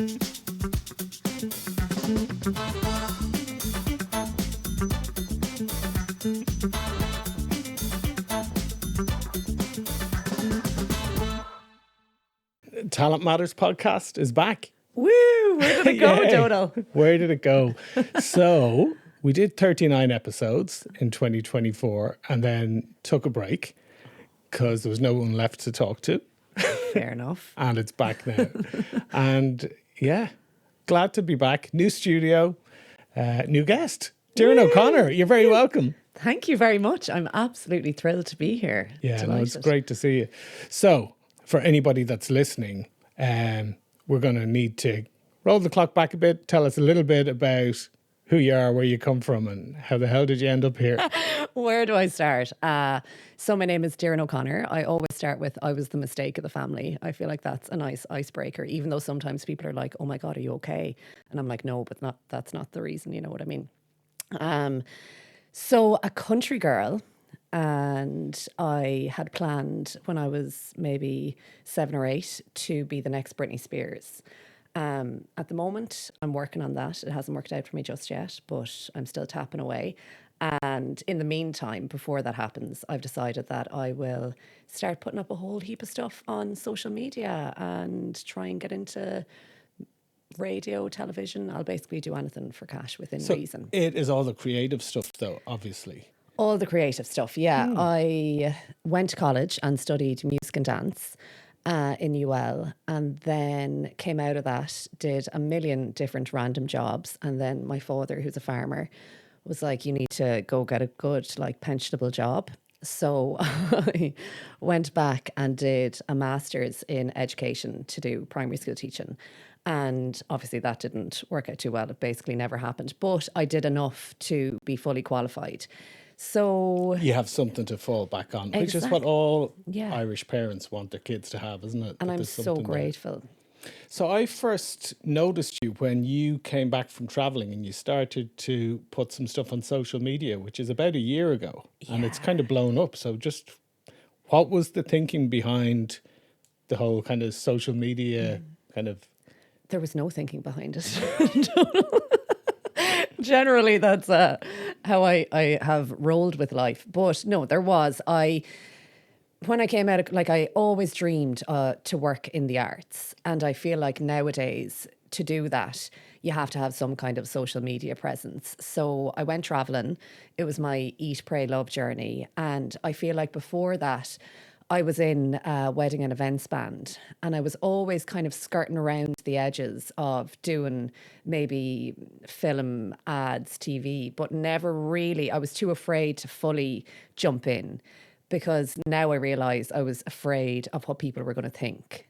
Talent Matters podcast is back. Woo! Where did it go, Dodo? Where did it go? So we did 39 episodes in 2024 and then took a break because there was no one left to talk to. Fair enough. And it's back now. And yeah, glad to be back. New studio, new guest. Doireann O'Connor, you're very welcome. Thank you very much. I'm absolutely thrilled to be here. Yeah, no, it's great to see you. So for anybody that's listening, we're going to need to roll the clock back a bit. Tell us a little bit about who you are, where you come from, and how the hell did you end up here? Where do I start? So my name is Doireann O'Connor. I always start with, I was the mistake of the family. I feel like that's a nice icebreaker, even though sometimes people are like, oh my God, are you okay? And I'm like, no, but that's not the reason, you know what I mean? So a country girl, and I had planned when I was maybe 7 or 8 to be the next Britney Spears. At the moment, I'm working on that. It hasn't worked out for me just yet, but I'm still tapping away. And in the meantime, before that happens, I've decided that I will start putting up a whole heap of stuff on social media and try and get into radio, television. I'll basically do anything for cash within reason. It is all the creative stuff, though, obviously. All the creative stuff, yeah. I went to college and studied music and dance in UL, and then came out of that, did a million different random jobs. And then my father, who's a farmer, was like, you need to go get a good, like, pensionable job. So I went back and did a master's in education to do primary school teaching. And obviously that didn't work out too well. It basically never happened. But I did enough to be fully qualified. So you have something to fall back on, which is what all Irish parents want their kids to have, isn't it? And I'm so grateful. So I first noticed you when you came back from traveling and you started to put some stuff on social media, which is about a year ago. Yeah. And it's kind of blown up. So just what was the thinking behind the whole kind of social media kind of... There was no thinking behind it. Generally, that's how I have rolled with life. But no, there was. When I came out, like, I always dreamed to work in the arts. And I feel like nowadays, to do that, you have to have some kind of social media presence. So I went traveling. It was my Eat, Pray, Love journey. And I feel like before that, I was in a wedding and events band, and I was always kind of skirting around the edges of doing maybe film, ads, TV, but never really, I was too afraid to fully jump in, because now I realise I was afraid of what people were going to think.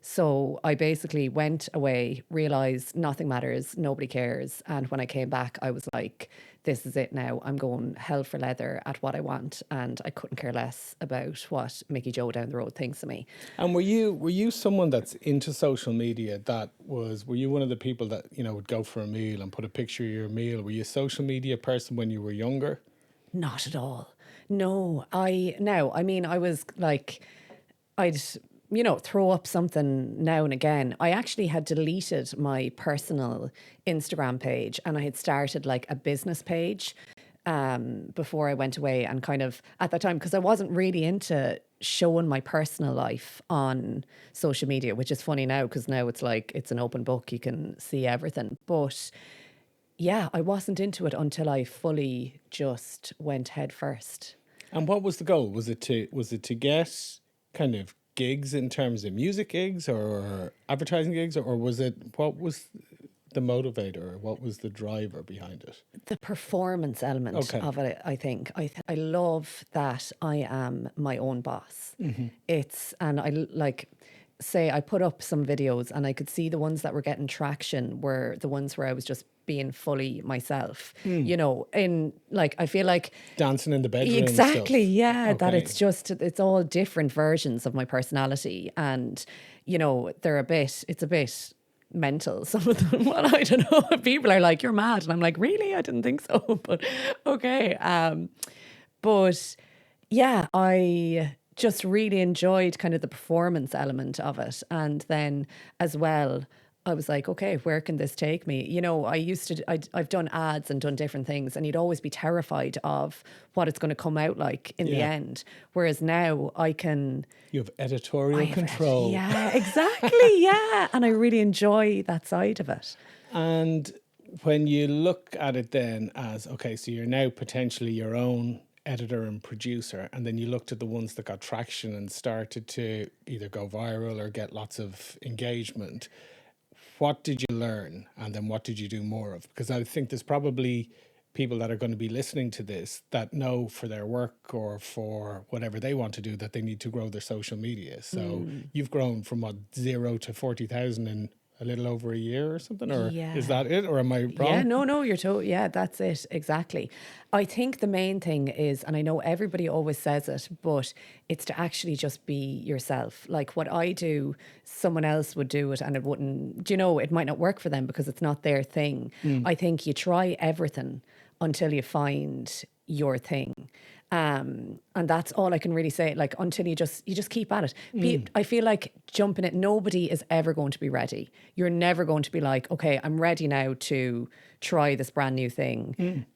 So I basically went away, realised nothing matters, nobody cares. And when I came back, I was like, this is it now. I'm going hell for leather at what I want. And I couldn't care less about what Mickey Joe down the road thinks of me. And were you someone that's into social media were you one of the people that, you know, would go for a meal and put a picture of your meal? Were you a social media person when you were younger? Not at all. No, I was like, I'd, you know, throw up something now and again. I actually had deleted my personal Instagram page, and I had started like a business page before I went away, and kind of at that time, because I wasn't really into showing my personal life on social media, which is funny now because now it's like it's an open book, you can see everything. But yeah, I wasn't into it until I fully just went head first. And what was the goal? Was it to get kind of gigs in terms of music gigs or advertising gigs, or was it, what was the motivator, or what was the driver behind it? The performance element of it, I think. I love that I am my own boss. Mm-hmm. And I like, say I put up some videos and I could see the ones that were getting traction were the ones where I was just being fully myself, you know, in like, I feel like dancing in the bedroom. Exactly. Yeah. Okay. That it's all different versions of my personality. And, you know, it's a bit mental, some of them. Well, I don't know. People are like, you're mad. And I'm like, really? I didn't think so. But okay. But yeah, I just really enjoyed kind of the performance element of it. And then as well, I was like, okay, where can this take me? You know, I've done ads and done different things, and you'd always be terrified of what it's going to come out like in the Yeah. end. Whereas now I can, You have editorial control. yeah, exactly. Yeah. And I really enjoy that side of it. And when you look at it then as, okay, so you're now potentially your own editor and producer, and then you looked at the ones that got traction and started to either go viral or get lots of engagement, what did you learn? And then what did you do more of? Because I think there's probably people that are going to be listening to this that know for their work or for whatever they want to do that they need to grow their social media. So you've grown from what, 0 to 40,000 in a little over a year or something? Or is Yeah. that it? Or am I Yeah, wrong? no, yeah, that's it. Exactly. I think the main thing is, and I know everybody always says it, but it's to actually just be yourself. Like what I do, someone else would do it and it wouldn't, do you know, it might not work for them because it's not their thing. I think you try everything until you find your thing. And that's all I can really say. Like until you just keep at it. I feel like jumping it. Nobody is ever going to be ready. You're never going to be like, okay, I'm ready now to try this brand new thing.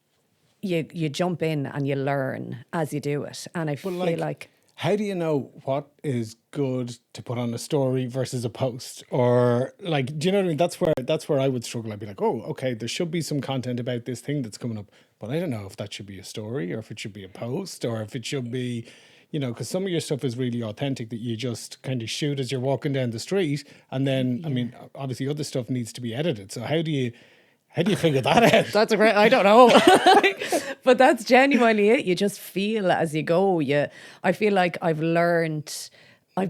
You jump in and you learn as you do it. And I But feel like how do you know what is good to put on a story versus a post? Or like, do you know what I mean? That's where I would struggle. I'd be like, oh, okay, there should be some content about this thing that's coming up, but I don't know if that should be a story or if it should be a post or if it should be, because some of your stuff is really authentic that you just kind of shoot as you're walking down the street, and then I mean, obviously other stuff needs to be edited. So how do you figure that out? that's a great, I don't know. But that's genuinely it. You just feel as you go. I feel like I've learned, I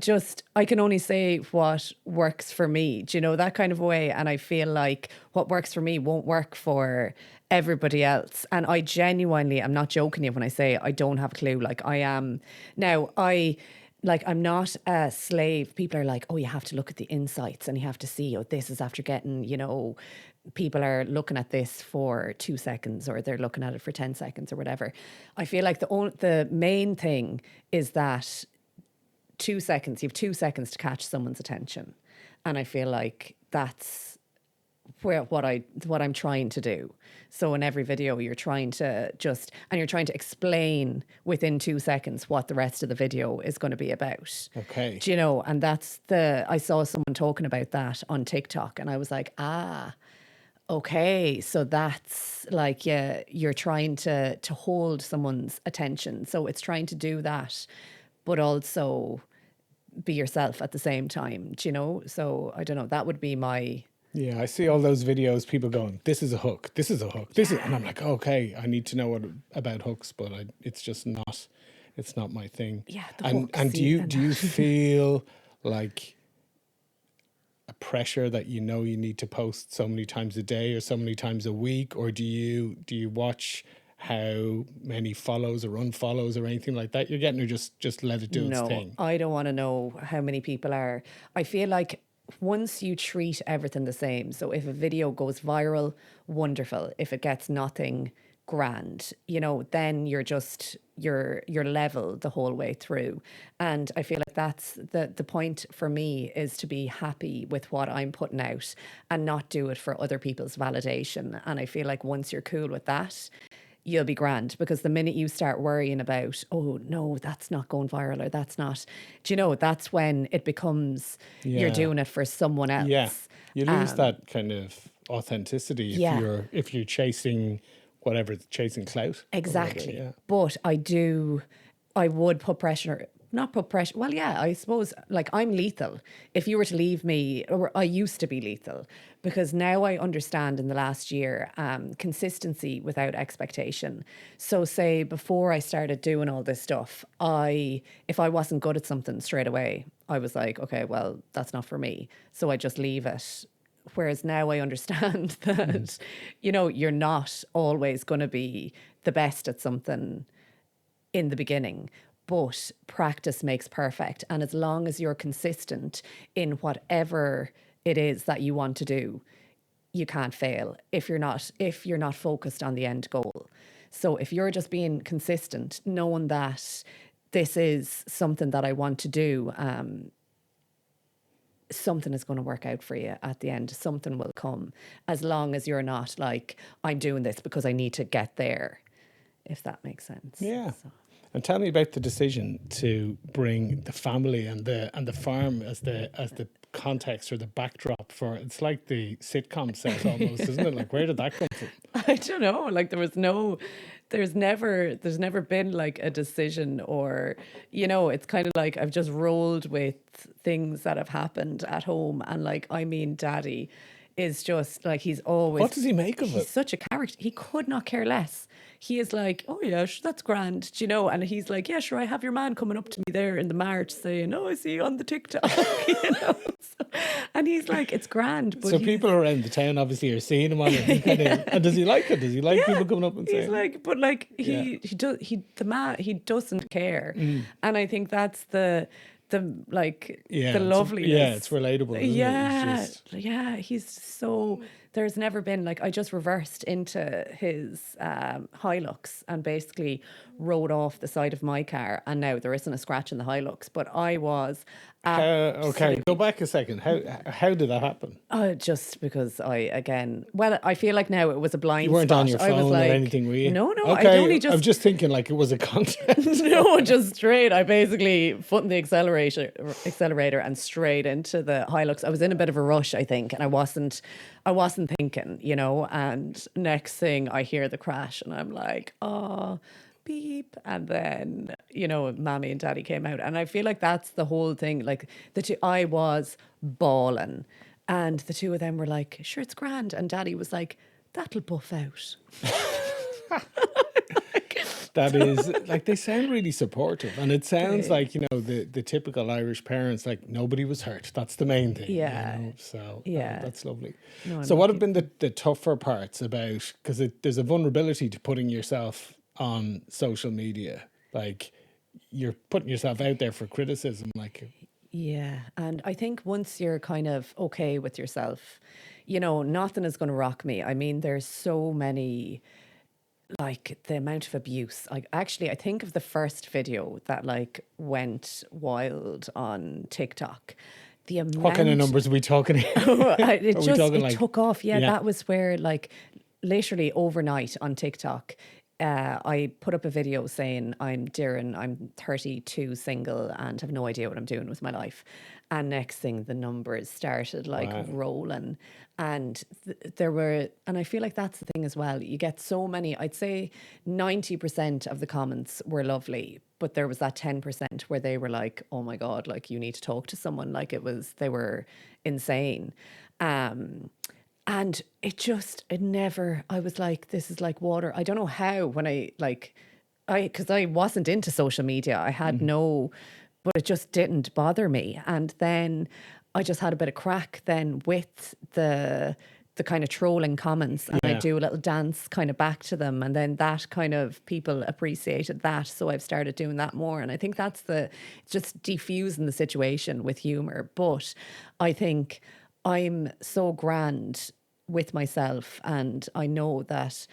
can only say what works for me. Do you know, that kind of way? And I feel like what works for me won't work for everybody else. And I genuinely, I'm not joking you when I say I don't have a clue. Like I am now, I'm not a slave. People are like, oh, you have to look at the insights and you have to see, oh, this is after getting, people are looking at this for 2 seconds or they're looking at it for 10 seconds or whatever. I feel like the main thing is that 2 seconds, you have 2 seconds to catch someone's attention. And I feel like that's what I'm trying to do. So in every video you're trying to explain within 2 seconds what the rest of the video is going to be about. Okay. Do you know? And I saw someone talking about that on TikTok and I was like, okay, so that's like, yeah, you're trying to hold someone's attention. So it's trying to do that, but also be yourself at the same time, do you know? So I don't know, that would be my... Yeah, I see all those videos, people going, this is a hook, this is a hook, and I'm like, okay, I need to know about hooks, but it's not my thing. Yeah, the And hooks, do you feel like a pressure that you need to post so many times a day or so many times a week, or do you watch how many follows or unfollows or anything like that you're getting, or just let it do its No, thing? I don't want to know how many people are. I feel like once you treat everything the same, so if a video goes viral, wonderful. If it gets nothing, grand. Then you're level the whole way through. And I feel like that's the point for me, is to be happy with what I'm putting out and not do it for other people's validation. And I feel like once you're cool with that, you'll be grand, because the minute you start worrying about, oh no, that's not going viral, or that's not, do you know, that's when it becomes you're Yeah. doing it for someone else. Yeah, you lose that kind of authenticity yeah. if you're chasing clout or whatever. Exactly. Yeah. But I would put pressure, not put pressure. Well, yeah, I suppose, like, I'm lethal. If you were to leave me, or I used to be lethal, because now I understand in the last year, consistency without expectation. So say before I started doing all this stuff, if I wasn't good at something straight away, I was like, okay, well, that's not for me. So I just leave it. Whereas now I understand that, you're not always going to be the best at something in the beginning, but practice makes perfect. And as long as you're consistent in whatever it is that you want to do, you can't fail if you're not focused on the end goal. So if you're just being consistent, knowing that this is something that I want to do, something is going to work out for you at the end. Something will come, as long as you're not like, I'm doing this because I need to get there, if that makes sense. Yeah. So. And tell me about the decision to bring the family and the farm as the context or the backdrop for. It's like the sitcom set almost, isn't it? Like, where did that come from? I don't know. Like there's never been like a decision, or, it's kind of like I've just rolled with things that have happened at home. And like, I mean, Daddy is just like, he's always. What does he make of He's it? such a character. He could not care less. He is like, oh yeah, that's grand, and he's like, yeah, sure, I have your man coming up to me there in the March saying, oh, I see you on the TikTok, So, and he's like, it's grand. But So people around the town obviously are seeing him on it. And does he like it? Does he like people coming up and he's saying? like, but like he doesn't care, and I think that's the loveliness. It's relatable. Isn't Yeah, it? It's just, yeah, he's so. There's never been like, I just reversed into his Hilux and basically rode off the side of my car, and now there isn't a scratch in the Hilux. But I was okay, go back a second. How did that happen? just because I feel like now it was a blind You weren't spot. on your I was phone like, or anything, were you? No, Okay, I only just I'm just thinking like it was a contest. no, just straight. I basically foot in the accelerator and straight into the Hilux. I was in a bit of a rush, I think, and I wasn't thinking, and next thing I hear the crash and I'm like, oh, beep. And then, Mommy and Daddy came out. And I feel like that's the whole thing. Like I was bawling, and the two of them were like, sure, it's grand. And Daddy was like, that'll buff out. That is like, they sound really supportive, and it sounds like the typical Irish parents, like nobody was hurt. That's the main thing. Yeah. So Yeah. that's lovely. No, I'm So what have lucky. been the tougher parts about, because there's a vulnerability to putting yourself on social media, like you're putting yourself out there for criticism, like. Yeah. And I think once you're kind of okay with yourself, nothing is going to rock me. I mean, there's so many, like the amount of abuse. Like, actually, I think of the first video that like went wild on TikTok. The amount. What kind of numbers are we talking here? It Are we just talking it like- took off. Yeah, Yeah. that was where like literally overnight on TikTok, I put up a video saying, I'm Doireann, I'm 32, single, and have no idea what I'm doing with my life. And next thing, the numbers started like Wow. rolling. And there were, and I feel like that's the thing as well. You get so many, I'd say 90% of the comments were lovely, but there was that 10% where they were like, oh my God, like you need to talk to someone. Like they were insane. And I was like, this is like water. I don't know how, when because I wasn't into social media. I had but it just didn't bother me. And then I just had a bit of crack then with the kind of trolling comments, and I Yeah. do a little dance kind of back to them. And then that kind of people appreciated that. So I've started doing that more. And I think that's just defusing the situation with humor. But I think I'm so grand with myself, and I know that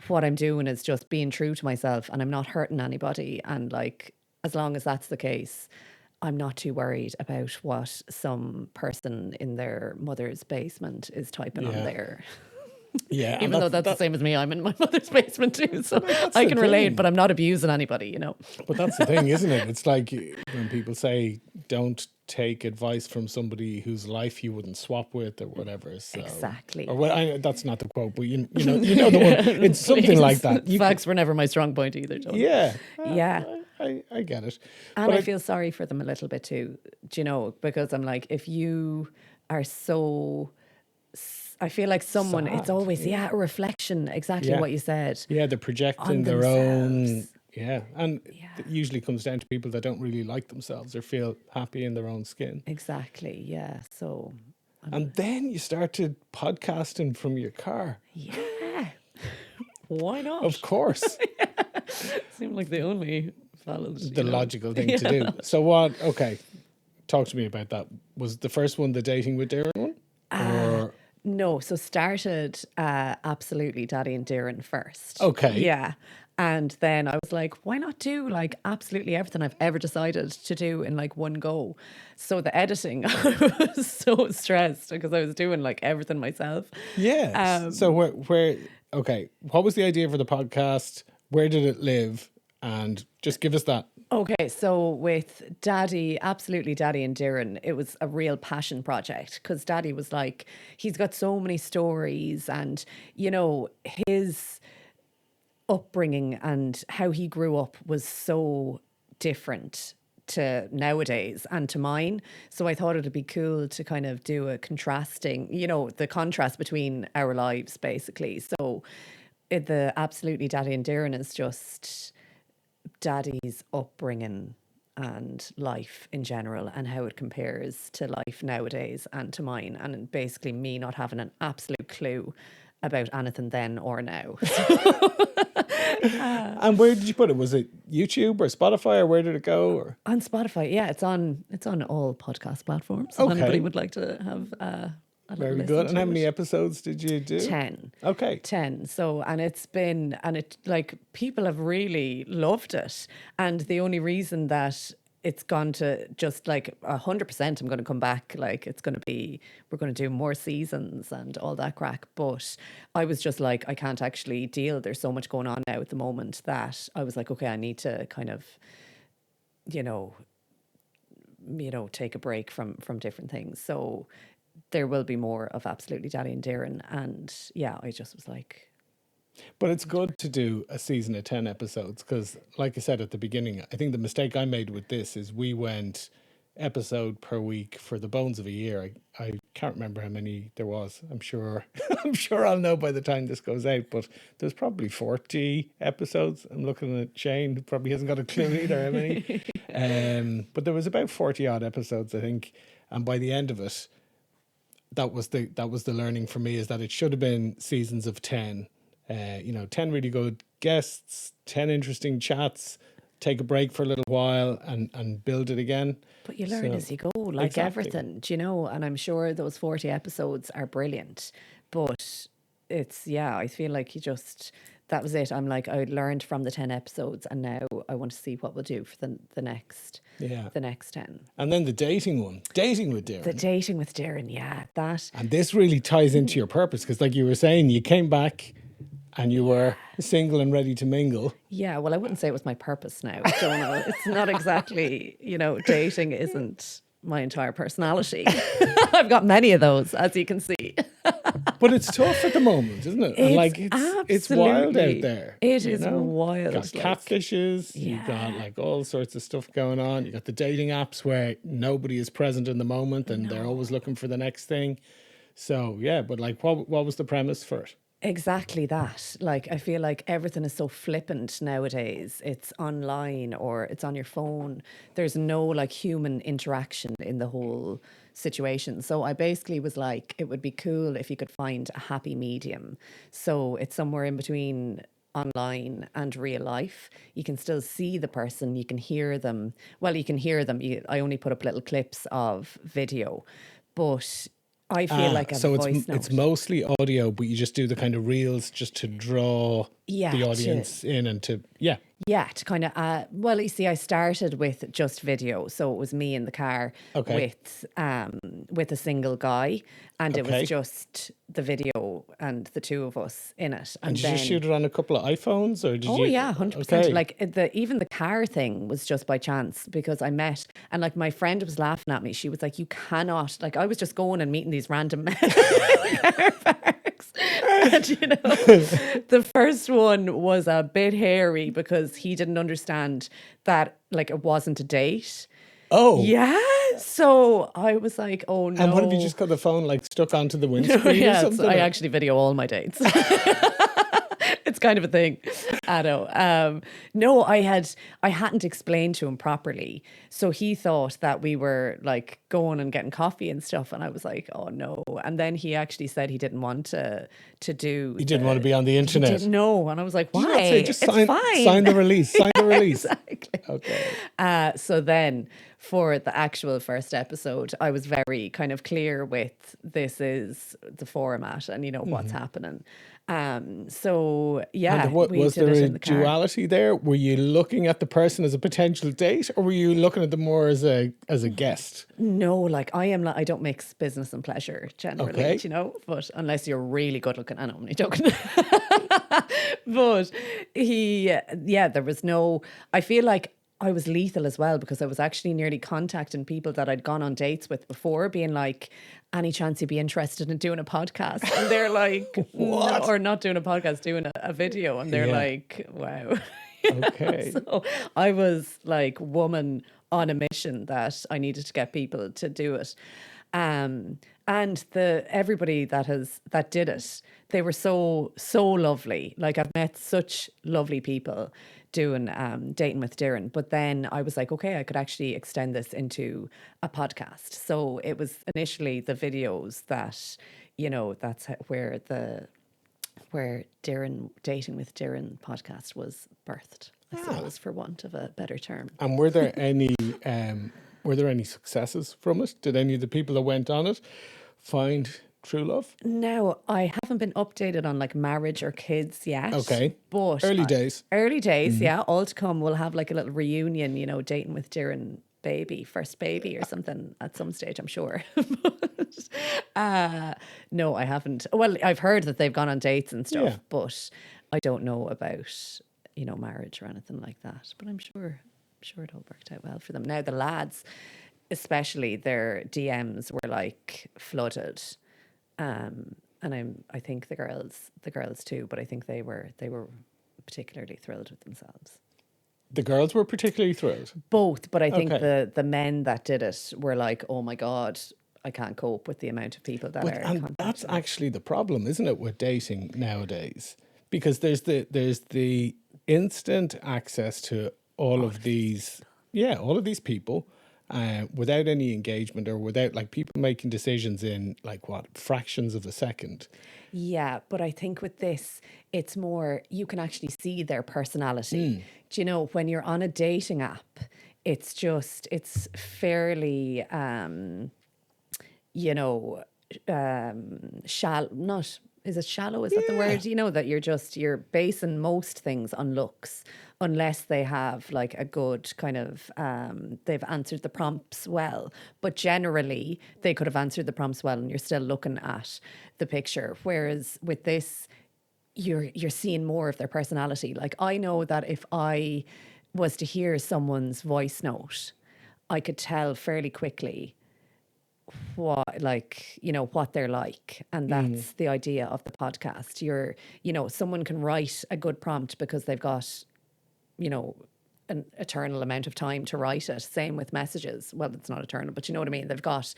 what I'm doing is just being true to myself, and I'm not hurting anybody. And like, as long as that's the case, I'm not too worried about what some person in their mother's basement is typing on Yeah. there. Yeah. and Even though that's the same as me, I'm in my mother's basement too, so I the can relate. thing. But I'm not abusing anybody, But that's the thing, isn't it? It's like when people say, don't take advice from somebody whose life you wouldn't swap with or whatever. So. Exactly. Or that's not the quote, but you know the one. It's something like that. Facts were never my strong point either, Tony. Yeah. Yeah. I get it. And But I feel sorry for them a little bit too, because I'm like, if you are so, I feel like someone, it's Sad, always, a reflection, exactly Yeah. what you said. Yeah, they're projecting On their own. themselves. Yeah. And it usually comes down to people that don't really like themselves or feel happy in their own skin. Exactly, yeah. So, And then you started podcasting from your car. yeah. Why not? Of course. Seemed like the only valid. The logical thing to do. So okay, talk to me about that. Was the first one the dating with Doireann one? Or No, so started absolutely Daddy and Doireann first. Okay. Yeah. And then I was like, why not do like absolutely everything I've ever decided to do in like one go? So the editing, I was so stressed because I was doing like everything myself. Yes. So okay, what was the idea for the podcast? Where did it live? And just give us that. Okay, so with Daddy, absolutely Daddy and Doireann, it was a real passion project because Daddy was like, he's got so many stories and, you know, his upbringing and how he grew up was so different to nowadays and to mine. So I thought it'd be cool to kind of do a contrasting, you know, the contrast between our lives basically. So the absolutely Daddy and Doireann is just Daddy's upbringing and life in general and how it compares to life nowadays and to mine. And basically me not having an absolute clue about anything then or now. And where did you put it? Was it YouTube or Spotify, or where did it go? Or On Spotify, yeah, it's on all podcast platforms. If Okay. anybody would like to have a little very listen good. And to how many it. episodes did you do? 10. Okay. 10. So, and it like people have really loved it. And the only reason that it's gone to just like 100%, I'm going to come back. Like we're going to do more seasons and all that crack. But I was just like, I can't actually deal. There's so much going on now at the moment that I was like, okay, I need to kind of, you know, take a break from different things. So there will be more of Absolutely Daddy and Doireann. And yeah, I just was like, But it's good to do a season of 10 episodes because, like I said at the beginning, I think the mistake I made with this is we went episode per week for the bones of a year. I can't remember how many there was. I'm sure I'm sure I'll know by the time this goes out, but there's probably 40 episodes. I'm looking at Shane, who probably hasn't got a clue either how many. But there was about 40 odd episodes, I think. And by the end of it, that was the learning for me, is that it should have been seasons of 10. 10 really good guests, 10 interesting chats, take a break for a little while and build it again. but you learn So, as you go, like exactly. everything, do you know? And I'm sure those 40 episodes are brilliant. But I feel like that was it. I'm like, I learned from the 10 episodes and now I want to see what we'll do for the next Yeah. the next 10. And then the dating one, dating with Doireann. The dating with Doireann, yeah, that. And this really ties into your purpose because, like you were saying, you came back and you were single and ready to mingle. Yeah, well, I wouldn't say it was my purpose now, Donal. It's not exactly, dating isn't my entire personality. I've got many of those, as you can see. But it's tough at the moment, isn't it? And like it's wild out there. It is wild. You got catfishes, Yeah. you got like all sorts of stuff going on. You got the dating apps where nobody is present in the moment and they're always looking for the next thing. So yeah, but like what was the premise for it? Exactly that. Like, I feel like everything is so flippant nowadays. It's online or it's on your phone. There's no like human interaction in the whole situation. So I basically was like, it would be cool if you could find a happy medium. So it's somewhere in between online and real life. You can still see the person, you can hear them. Well, you can hear them. I only put up little clips of video, but I feel like a so voice note. it's mostly audio, but you just do the kind of reels just to draw the audience in and to to kind of well, you see, I started with just video, so it was me in the car with a single guy, and it was just the video and the two of us in it. And did you shoot it on a couple of iPhones, or did you? Oh yeah, 100%. Like even the car thing was just by chance because I met, and like my friend was laughing at me. She was like, "You cannot." Like I was just going and meeting these random men in car parks, and the first one was a bit hairy because he didn't understand that like it wasn't a date. Oh yeah. So I was like, "Oh no!" And what if you just got the phone like stuck onto the windscreen or something? I actually video all my dates. It's kind of a thing. I know. No, I hadn't explained to him properly. So he thought that we were like going and getting coffee and stuff. And I was like, oh no. And then he actually said he didn't want to do. He didn't want to be on the internet. He didn't know. And I was like, why? Say, just sign the release. Sign the release. Exactly. Okay. So then for the actual first episode, I was very kind of clear with this is the format and, what's happening. So, yeah, And what we was did there it a in the car. duality there? Were you looking at the person as a potential date, or were you looking at them more as a guest? No, like I don't mix business and pleasure generally, Okay. but unless you're really good looking, I know I'm only joking. But there was no, I feel like I was lethal as well because I was actually nearly contacting people that I'd gone on dates with before, being like, any chance you'd be interested in doing a podcast? And they're like, no, What? or not doing a podcast, doing a video. And they're Yeah. like, wow. Okay. So I was like woman on a mission that I needed to get people to do it. And everybody that did it, they were so lovely. Like I've met such lovely people doing dating with Doireann. But then I was like, okay, I could actually extend this into a podcast. So it was initially the videos that, that's where Doireann Dating with Doireann podcast was birthed, I suppose, for want of a better term. And were there any successes from it? Did any of the people that went on it find true love? No, I haven't been updated on like marriage or kids yet. Okay. But Early days. Early days, yeah. All to come. We'll have like a little reunion, dating with Doireann first baby or something at some stage, I'm sure. But, no, I haven't. Well, I've heard that they've gone on dates and stuff, Yeah. but I don't know about, marriage or anything like that. But I'm sure it all worked out well for them. Now the lads, especially their DMs were like flooded. And I think the girls too, but I think they were particularly thrilled with themselves. The girls were particularly thrilled. Both, but I think Okay. the men that did it were like, oh my God, I can't cope with the amount of people that are And that's contacting me. actually the problem, isn't it, with dating nowadays? Because there's the instant access to all of these people without any engagement or without like people making decisions in like fractions of a second. Yeah, but I think with this, it's more you can actually see their personality. Do you know, when you're on a dating app, it's fairly shallow, not, is it shallow? Is that the word? That you're basing most things on looks, unless they have like a good kind of, they've answered the prompts well. But generally, they could have answered the prompts well and you're still looking at the picture. Whereas with this, you're seeing more of their personality. Like I know that if I was to hear someone's voice note, I could tell fairly quickly what they're like, and that's the idea of the podcast. Someone can write a good prompt because they've got an eternal amount of time to write it. Same with messages. Well, it's not eternal, but you know what I mean. They've got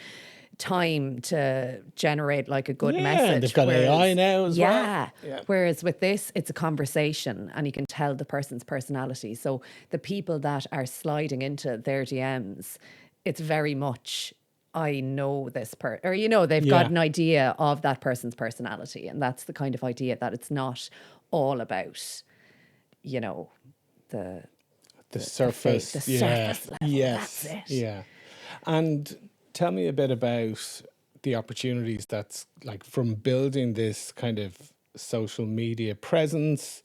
time to generate like a good message. They've got AI now as well. Yeah. Whereas with this, it's a conversation and you can tell the person's personality. So the people that are sliding into their DMs, it's very much, I know this person, or, they've got an idea of that person's personality. And that's the kind of idea that it's not all about, the surface. the surface level. Yes. That's it. Yeah. And tell me a bit about the opportunities that's like from building this kind of social media presence.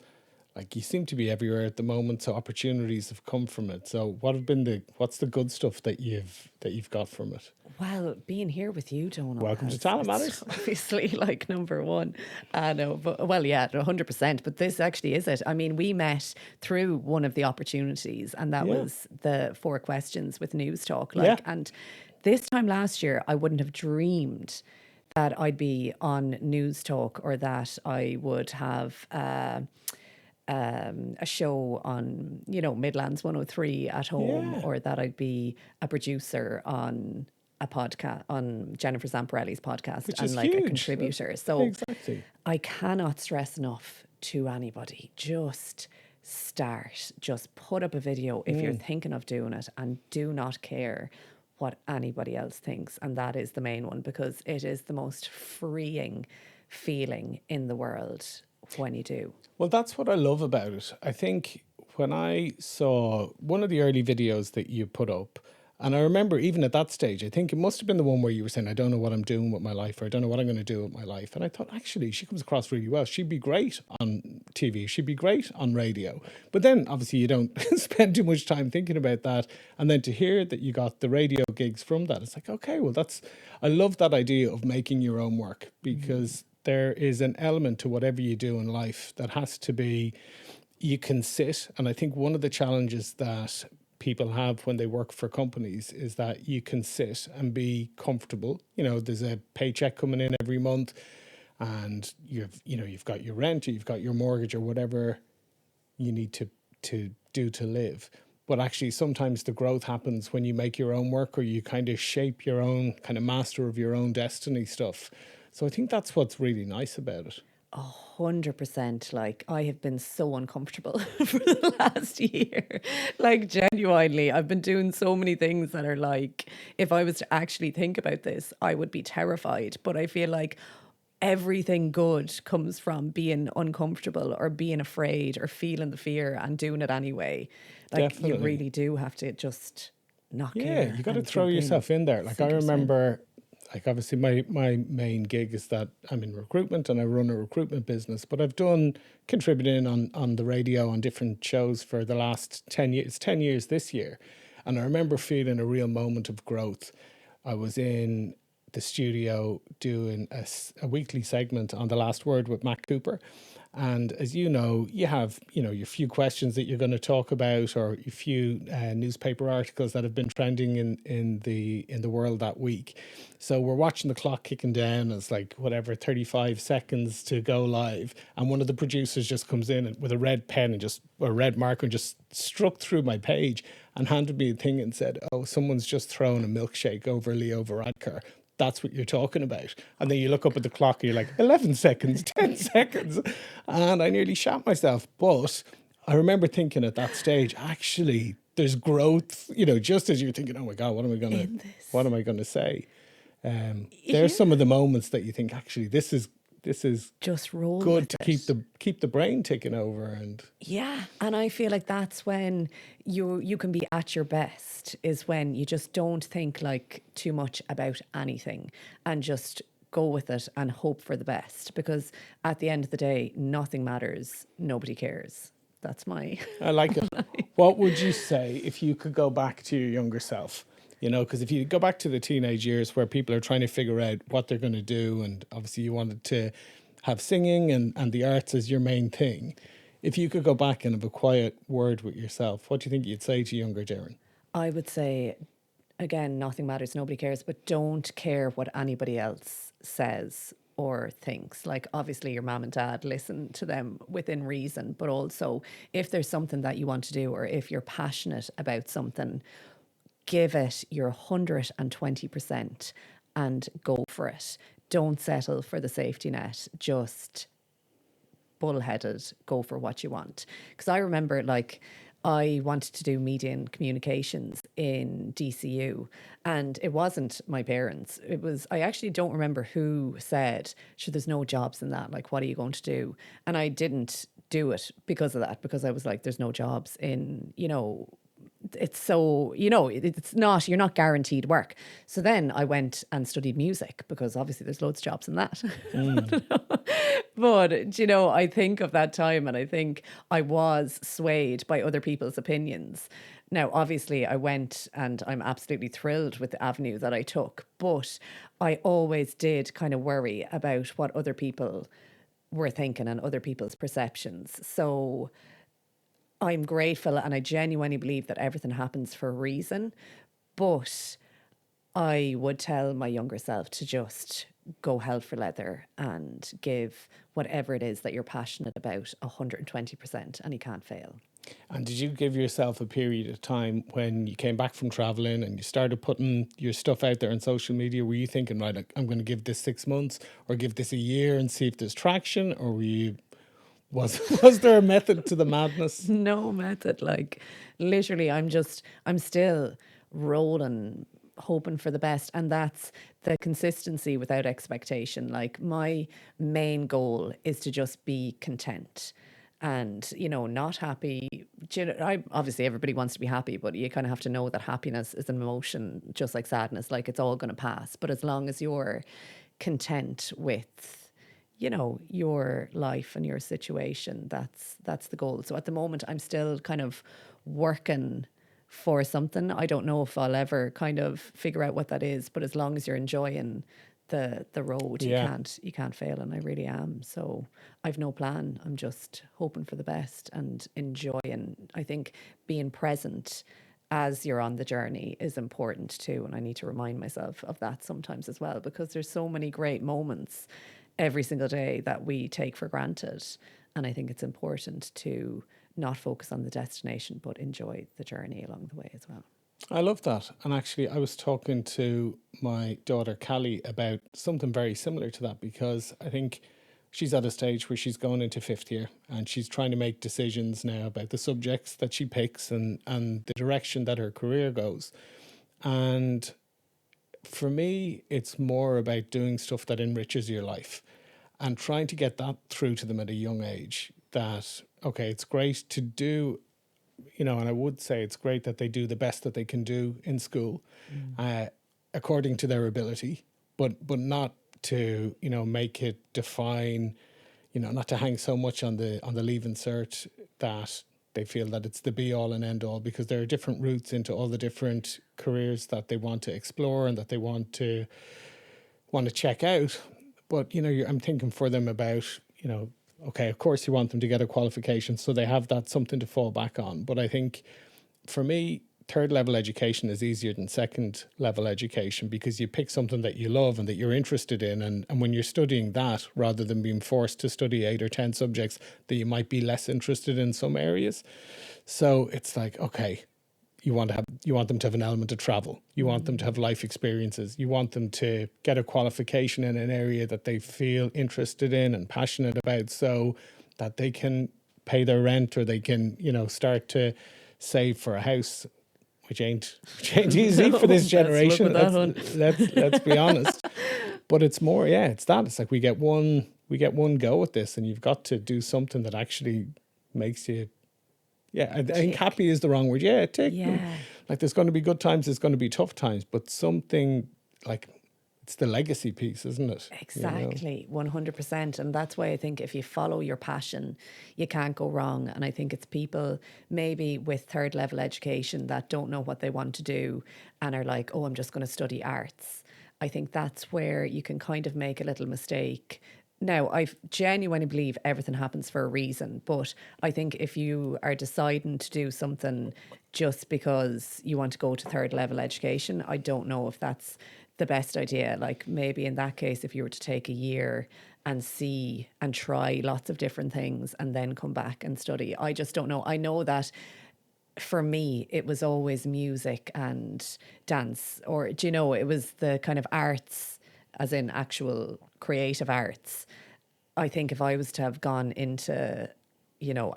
Like you seem to be everywhere at the moment, so opportunities have come from it. So what's the good stuff that you've got from it? Well, being here with you, Donal. Welcome to Talent Matters. Obviously, like number one. I know, but 100%. But this actually is it. I mean, we met through one of the opportunities, and that was the 4 questions with News Talk. And this time last year, I wouldn't have dreamed that I'd be on News Talk or that I would have a show on, Midlands 103 at home, or that I'd be a producer on a podcast, on Jennifer Zamparelli's podcast, Which and is like huge. a contributor. So Exactly. I cannot stress enough to anybody, just start, just put up a video if you're thinking of doing it, and do not care what anybody else thinks. And that is the main one, because it is the most freeing feeling in the world when you do. Well, that's what I love about it. I think when I saw one of the early videos that you put up, And I remember even at that stage, I think it must have been the one where you were saying, I don't know what I'm doing with my life, or I don't know what I'm going to do with my life. And I thought, actually, she comes across really well. She'd be great on TV. She'd be great on radio. But then obviously you don't spend too much time thinking about that. And then to hear that you got the radio gigs from that, it's like, okay, well, I love that idea of making your own work, because there is an element to whatever you do in life that has to be, you can sit. And I think one of the challenges that people have when they work for companies is that you can sit and be comfortable. There's a paycheck coming in every month, and you've got your rent, or you've got your mortgage, or whatever you need to do to live. But actually sometimes the growth happens when you make your own work, or you kind of shape your own, kind of master of your own destiny stuff. So I think that's what's really nice about it. 100%. Like, I have been so uncomfortable for the last year. Like, genuinely, I've been doing so many things that are like, if I was to actually think about this, I would be terrified. But I feel like everything good comes from being uncomfortable or being afraid or feeling the fear and doing it anyway. Like, you Definitely. really do have to just not Yeah, care you got to and throw jump in, yourself in there. Like I sink or swim. remember, like obviously my main gig is that I'm in recruitment and I run a recruitment business, but I've done contributing on the radio on different shows for the last 10 years. It's 10 years this year. And I remember feeling a real moment of growth. I was in the studio doing a weekly segment on The Last Word with Matt Cooper. And as you know, you have, your few questions that you're going to talk about, or a few newspaper articles that have been trending in the world that week. So we're watching the clock kicking down. It's like whatever, 35 seconds to go live. And one of the producers just comes in with a red pen and just a red marker and just struck through my page and handed me a thing and said, "Oh, someone's just thrown a milkshake over Leo Varadkar. That's what you're talking about." And then you look up at the clock and you're like, 11 seconds, 10 seconds. And I nearly shat myself. But I remember thinking at that stage, actually, there's growth, just as you're thinking, oh my God, In this. what am I gonna say? Yeah. There's some of the moments that you think, actually, this is Just roll good with to it. keep the brain ticking over. And Yeah, and I feel like that's when you can be at your best, is when you just don't think like too much about anything and just go with it and hope for the best, because at the end of the day nothing matters, nobody cares. That's my I like it. What would you say if you could go back to your younger self? Because if you go back to the teenage years where people are trying to figure out what they're going to do, and obviously you wanted to have singing and the arts as your main thing. If you could go back and have a quiet word with yourself, what do you think you'd say to younger Doireann? I would say, again, nothing matters, nobody cares, but don't care what anybody else says or thinks. Like, obviously, your mom and dad, listen to them within reason, but also if there's something that you want to do, or if you're passionate about something, give it your 120% and go for it. Don't settle for the safety net. Just bullheaded, go for what you want. Because I remember, like, I wanted to do media and communications in DCU, and it wasn't my parents. It was, I actually don't remember who said, sure, there's no jobs in that. Like, what are you going to do? And I didn't do it because of that, because I was like, there's no jobs in, it's so, it's not, you're not guaranteed work. So then I went and studied music, because obviously there's loads of jobs in that. But, I think of that time and I think I was swayed by other people's opinions. Now, obviously, I went and I'm absolutely thrilled with the avenue that I took, but I always did kind of worry about what other people were thinking and other people's perceptions. So I'm grateful and I genuinely believe that everything happens for a reason. But I would tell my younger self to just go hell for leather and give whatever it is that you're passionate about 120%, and you can't fail. And did you give yourself a period of time when you came back from traveling and you started putting your stuff out there on social media? Were you thinking, right, I'm going to give this 6 months or give this a year and see if there's traction? Or was there a method to the madness? No method. Like, literally, I'm still rolling, hoping for the best. And that's the consistency without expectation. Like, my main goal is to just be content. and, not happy. Obviously everybody wants to be happy, but you kind of have to know that happiness is an emotion, just like sadness, like it's all going to pass. But as long as you're content with, your life and your situation, that's the goal. So at the moment, I'm still kind of working for something. I don't know if I'll ever kind of figure out what that is, but as long as you're enjoying the road, Yeah. you can't fail, and I really am. So I've no plan. I'm just hoping for the best and enjoying. I think being present as you're on the journey is important too, and I need to remind myself of that sometimes as well, because there's so many great moments every single day that we take for granted, and I think it's important to not focus on the destination but enjoy the journey along the way as well. I love that. And actually, I was talking to my daughter, Callie, about something very similar to that, because I think she's at a stage where she's going into fifth year and she's trying to make decisions now about the subjects that she picks and the direction that her career goes. And for me, it's more about doing stuff that enriches your life and trying to get that through to them at a young age that, okay, it's great to do, and I would say it's great that they do the best that they can do in school, according to their ability, but not to, make it define, not to hang so much on the leaving cert that they feel that it's the be all and end all, because there are different routes into all the different careers that they want to explore and that they want to check out. But, I'm thinking for them about, okay, of course you want them to get a qualification so they have that something to fall back on. But I think for me, third level education is easier than second level education, because you pick something that you love and that you're interested in. And when you're studying that, rather than being forced to study 8 or 10 subjects that you might be less interested in some areas. So it's like, okay, you want them to have an element of travel. You want them to have life experiences. You want them to get a qualification in an area that they feel interested in and passionate about, so that they can pay their rent, or they can, start to save for a house, which ain't easy for this generation. Let's be honest. But it's more, it's that. It's like we get one go at this, and you've got to do something that actually makes you. Yeah, I think happy is the wrong word. Yeah, tick. Yeah. Like there's going to be good times, there's going to be tough times, but something like it's the legacy piece, isn't it? Exactly, 100%. And that's why I think if you follow your passion, you can't go wrong. And I think it's people maybe with third level education that don't know what they want to do and are like, oh, I'm just going to study arts. I think that's where you can kind of make a little mistake. Now, I genuinely believe everything happens for a reason, but I think if you are deciding to do something just because you want to go to third level education, I don't know if that's the best idea. Like maybe in that case, if you were to take a year and see and try lots of different things and then come back and study, I just don't know. I know that for me, it was always music and dance, or, it was the kind of arts, as in actual creative arts. I think if I was to have gone into,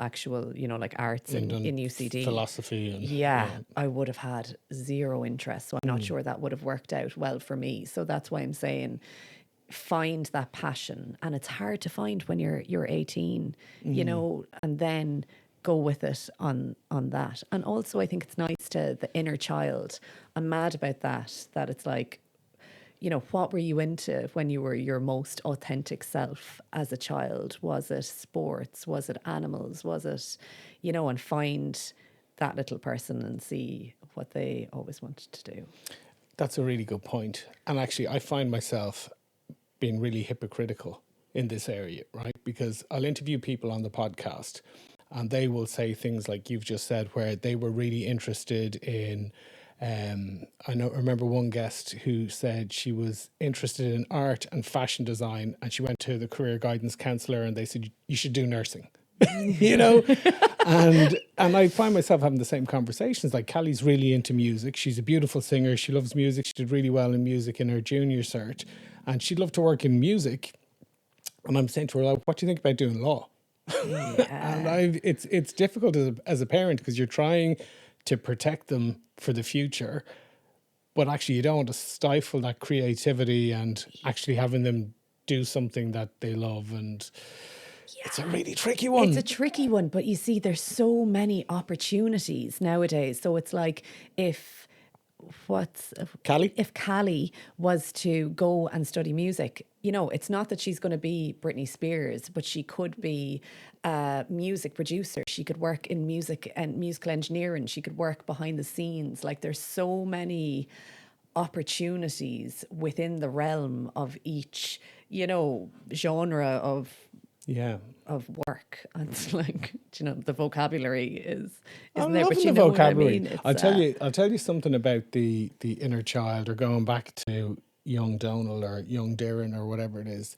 actual, like arts in UCD, philosophy and yeah, I would have had zero interest. So I'm not sure that would have worked out well for me. So that's why I'm saying find that passion. And it's hard to find when you're 18, and then go with it on that. And also I think it's nice to the inner child. I'm mad about that it's like, what were you into when you were your most authentic self as a child? Was it sports? Was it animals? Was it, and find that little person and see what they always wanted to do. That's a really good point. And actually, I find myself being really hypocritical in this area, right? Because I'll interview people on the podcast and they will say things like you've just said, where they were really interested in. I remember one guest who said she was interested in art and fashion design, and she went to the career guidance counselor, and they said you should do nursing. And I find myself having the same conversations. Like Callie's really into music. She's a beautiful singer. She loves music. She did really well in music in her junior cert, and she'd love to work in music. And I'm saying to her, like, what do you think about doing law? Yeah. And it's difficult as a parent, because you're trying to protect them for the future, but actually you don't want to stifle that creativity and actually having them do something that they love. And It's a really tricky It's one. a tricky one, but you see, there's so many opportunities nowadays. So it's like if what's Callie? if Callie was to go and study music, it's not that she's going to be Britney Spears, but she could be a music producer. She could work in music and musical engineering. She could work behind the scenes. Like there's so many opportunities within the realm of each, genre Yeah. of work. And it's like, the vocabulary isn't I'm there, but loving you the know what I vocabulary. mean? It's I'll tell you something about the inner child, or going back to young Donal or young Doireann or whatever it is.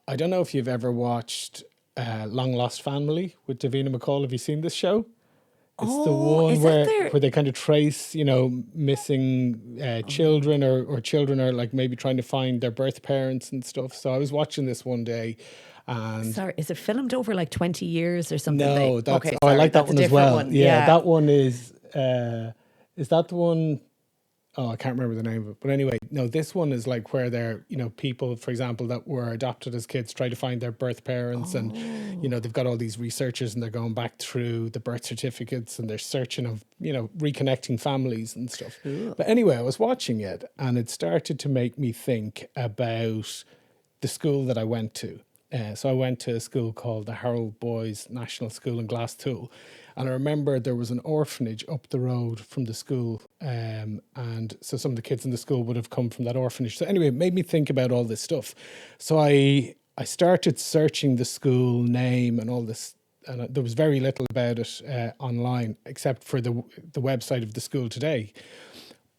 I don't know if you've ever watched Long Lost Family with Davina McCall. Have you seen this show? It's the oh, one is that where there? they kind of trace, missing children, or children are like maybe trying to find their birth parents and stuff. So I was watching this one day, and Sorry, is it filmed over like 20 years or something? no, that's Okay, I sorry, like that that's a one as different well. one. Yeah, Yeah. that one is that the one? Oh, I can't remember the name of it. But anyway, no, this one is like where they're, people, for example, that were adopted as kids try to find their birth parents. And, they've got all these researchers and they're going back through the birth certificates and they're searching of, reconnecting families and stuff. Cool. But anyway, I was watching it and it started to make me think about the school that I went to. So I went to a school called the Harold Boys National School in Glasstool. And I remember there was an orphanage up the road from the school. And so some of the kids in the school would have come from that orphanage. So anyway, it made me think about all this stuff. So I started searching the school name and all this. And there was very little about it online, except for the website of the school today.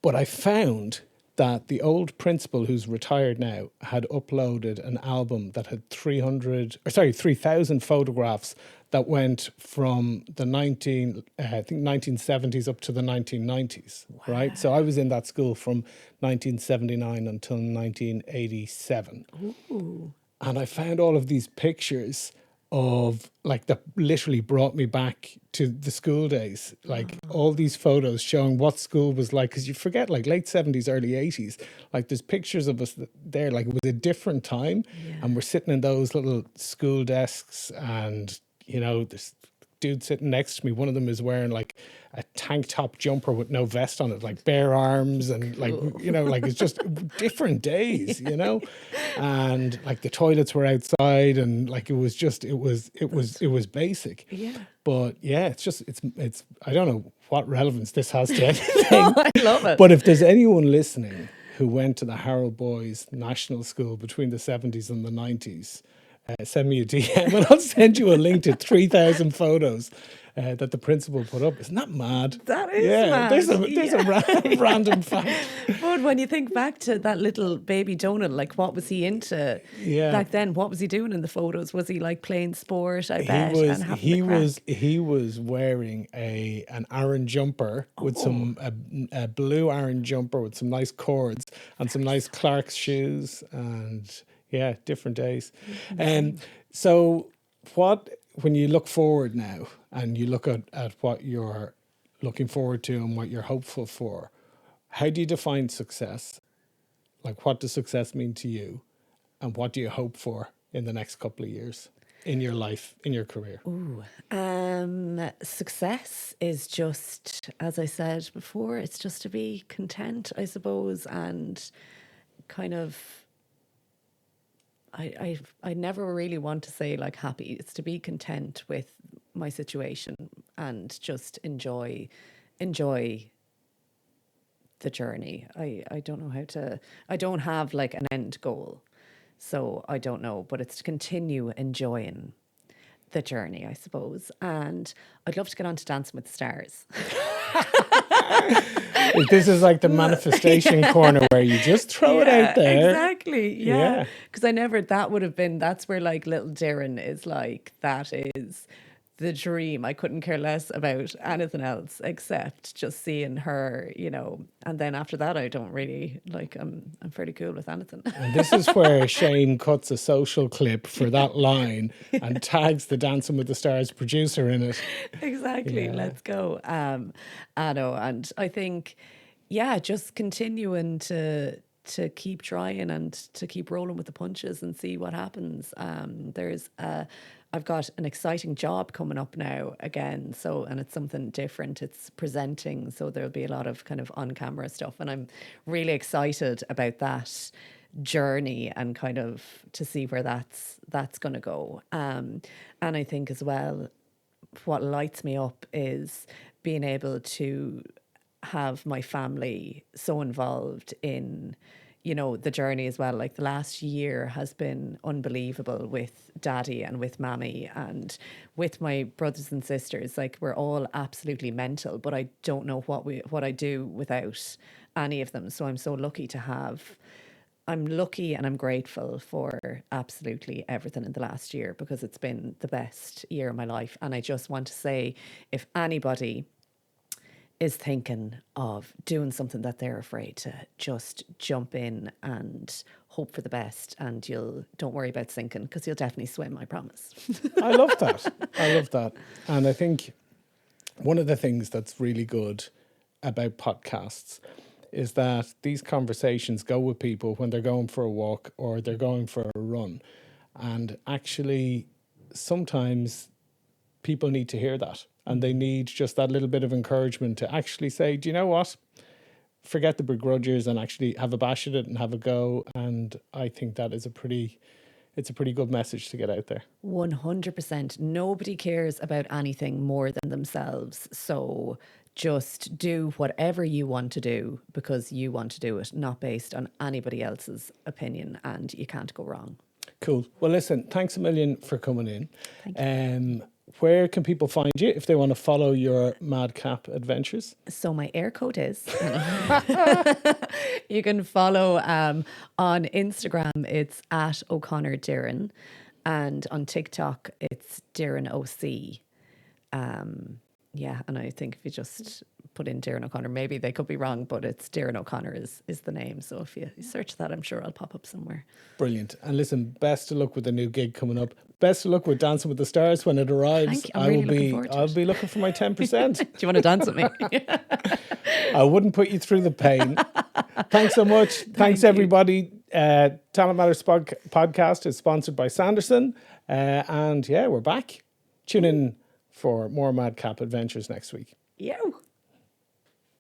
But I found that the old principal, who's retired now, had uploaded an album that had 3,000 photographs that went from the 1970s up to the 1990s, right? So I was in that school from 1979 until 1987. Ooh. And I found all of these pictures of like that literally brought me back to the school days, like all these photos showing what school was like, because you forget, like late 70s, early 80s, like there's pictures of us there, like it was a different time. Yeah. And we're sitting in those little school desks, and this dude sitting next to me, one of them is wearing like a tank top jumper with no vest on it, like bare arms, and like like it's just different days, and like the toilets were outside, and like it was basic. Yeah. But yeah, it's I don't know what relevance this has to anything. I love it. But if there's anyone listening who went to the Harold Boys National School between the 70s and the 90s, send me a DM and I'll send you a link to 3,000 photos that the principal put up. Isn't that mad? That is mad. There's a random fact. But when you think back to that little baby Donal, like what was he into back then? What was he doing in the photos? Was he like playing sport? I bet. And having He was wearing an Aran jumper with some a blue Aran jumper with some nice cords and some nice Clark's shoes, and yeah, different days. So when you look forward now and you look at what you're looking forward to and what you're hopeful for, how do you define success? Like, what does success mean to you? And what do you hope for in the next couple of years in your life, in your career? Success is just, as I said before, it's just to be content, I suppose, and kind of, I never really want to say like happy. It's to be content with my situation and just enjoy the journey. I don't know I don't have like an end goal, so I don't know, but it's to continue enjoying the journey, I suppose. And I'd love to get on to Dancing with the Stars. This is like the manifestation corner where you just throw it out there. Exactly. Yeah. Because that's where like little Doireann is like, that is the dream. I couldn't care less about anything else except just seeing her, and then after that, I don't really like, I'm fairly cool with anything. And this is where Shane cuts a social clip for that line and tags the Dancing with the Stars producer in it. Exactly. Yeah. Let's go. I know. And I think, yeah, just continuing to to keep trying and to keep rolling with the punches and see what happens. I've got an exciting job coming up now again, and it's something different. It's presenting, so there'll be a lot of kind of on camera stuff, and I'm really excited about that journey and kind of to see where that's going to go. And I think as well, what lights me up is being able to have my family so involved in, the journey as well. Like the last year has been unbelievable with daddy and with mammy and with my brothers and sisters. Like we're all absolutely mental, but I don't know what I do without any of them. So I'm so lucky to have. I'm lucky and I'm grateful for absolutely everything in the last year, because it's been the best year of my life. And I just want to say, if anybody is thinking of doing something that they're afraid to, just jump in and hope for the best, and don't worry about sinking, because you'll definitely swim, I promise. I love that. And I think one of the things that's really good about podcasts is that these conversations go with people when they're going for a walk or they're going for a run. And actually, sometimes people need to hear that, and they need just that little bit of encouragement to actually say, do you know what? Forget the begrudgers and actually have a bash at it and have a go. And I think that is it's a pretty good message to get out there. 100%. Nobody cares about anything more than themselves. So just do whatever you want to do because you want to do it, not based on anybody else's opinion, and you can't go wrong. Cool. Well, listen, thanks a million for coming in. Thank you. Where can people find you if they want to follow your madcap adventures? So my air code is, you can follow on Instagram, it's at O'Connor Doireann, and on TikTok, it's Doireann OC. Yeah, and I think if you just put in Doireann O'Connor, maybe they could be wrong, but it's Doireann O'Connor is the name. So if you search that, I'm sure I'll pop up somewhere. Brilliant. And listen, best of luck with the new gig coming up. Best of luck with Dancing with the Stars when it arrives. Thank you. I'm really looking forward to I'll it. be looking for my 10%. Do you want to dance with me? I wouldn't put you through the pain. Thanks so much. Thanks everybody. Talent Matters podcast is sponsored by Sanderson. And yeah, we're back. Tune in for more madcap adventures next week. Yo.